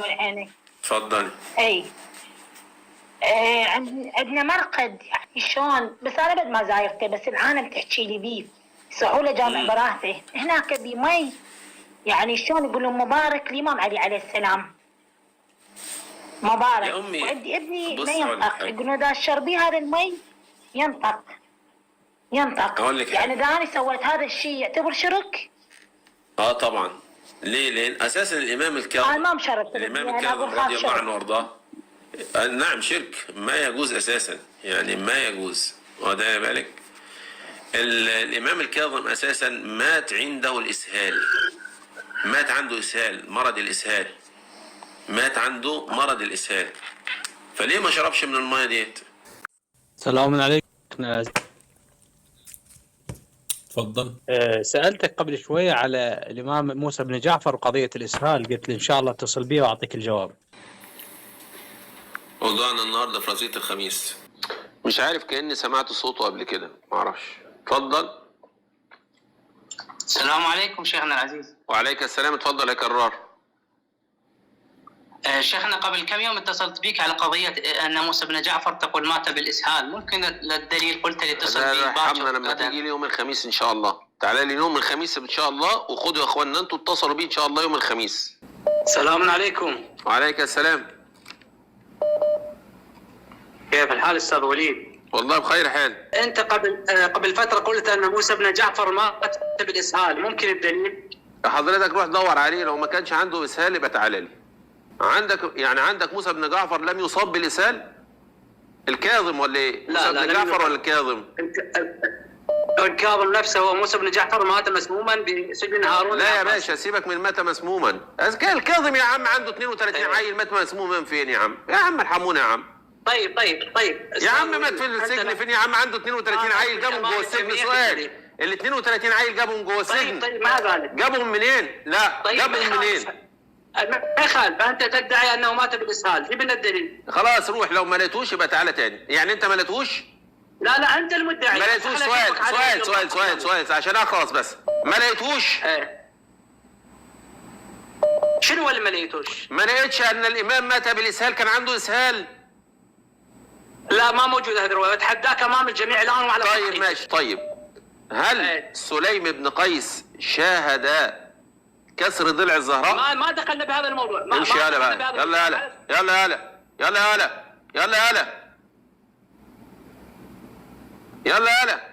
نور عينك. تفضلي. اي عندنا مرقد يعني شلون، بس انا بعد ما زايرته، بس العالم تحكي لي بيه سهوله جامع براهته هناك بمي، يعني شلون يقولون مبارك الامام علي عليه السلام مبارك. يا أمي وعندي ابني بص ما أقول لك ينطق، حاجة. يقولون اذا تشربي هذا المي ينطق أقول لك يعني حاجة. اذا انا سويت هذا الشيء يعتبر شرك؟ طبعا. ليه؟ لأن أساسا الإمام انا الكاظم، ما مشربت، الإمام انا الكاظم اقول رضي هذا الله عنه شرك. وأرضاه. نعم شرك، ما يجوز أساسا، يعني ما يجوز. واخد بالك؟ الإمام الكاظم أساسا مات عنده الإسهال، مات عنده إسهال، مرض الإسهال، مات عنده مرض الإسهال، فليه ما شربش من المية ديت؟ سلام عليكم. تفضل. سألتك قبل شوية على الإمام موسى بن جعفر وقضية الإسهال، قلت لي إن شاء الله اتصل بي وأعطيك الجواب. موضوعنا النهارده في رصيد الخميس. مش عارف، كأني سمعت صوته قبل كده، معرفش. اتفضل. السلام عليكم شيخنا العزيز. وعليك السلام، اتفضل يا كرار. شيخنا قبل كم يوم اتصلت بك على قضية أن موسى بن جعفر تقول مات بالإسهال، ممكن الدليل قلت لي اتصل بي باكر لما تيجي لي يوم الخميس ان شاء الله، تعالى لي يوم الخميس ان شاء الله، وخدوا يا اخواننا انتوا اتصلوا بي ان شاء الله يوم الخميس. السلام عليكم. وعليك السلام. كيف الحال أستاذ وليد؟ والله بخير حال. أنت قبل فترة قلت أن موسى بن جعفر مات بالإسهال، ممكن الدليل؟ حضرتك روح دور عليه، لو ما كانش عنده اسهال يبقى تعالى لي. عندك موسى بن جعفر لم يصاب بالاسهال؟ الكاظم ولا ايه؟ موسى بن جعفر ولا الكاظم؟ الكاظم نفسه هو موسى بن جعفر مات مسموما بسجن هارون. لا يا باشا، سيبك من مات مسموما. الكاظم يا عم عنده 32 عيل، مات مسموما فين يا عم؟ يا عم ارحمونا يا عم. طيب يا عم مات في السجن فين يا عم؟ عنده 32 عيل جابهم جوه السجن. سؤال، ال 32 عيل جابهم جوه السجن. طيب ما ذلك جابهم منين؟ لا جابهم منين؟ ما يخالف، انت تدعي انه مات بالاسهال، جيب لنا الدليل. خلاص روح، لو ما لقيتوش يبقى تعالى تاني. يعني انت ما لقيتوش؟ لا انت المدعي. ما لقيتوش. سؤال عشان اخلص بس. ما لقيتوش؟ شنو اللي ما لقيتوش؟ ما لقيتش ان الامام مات بالاسهال، كان عنده اسهال؟ لا ما موجود هذا الروايه، اتحداك امام الجميع الان وعلى طيب ماشي. طيب هل سليم بن قيس شاهد كسر ضلع الزهراء؟ ما دخلنا بهذا الموضوع. امشي يلا بقى، يلا.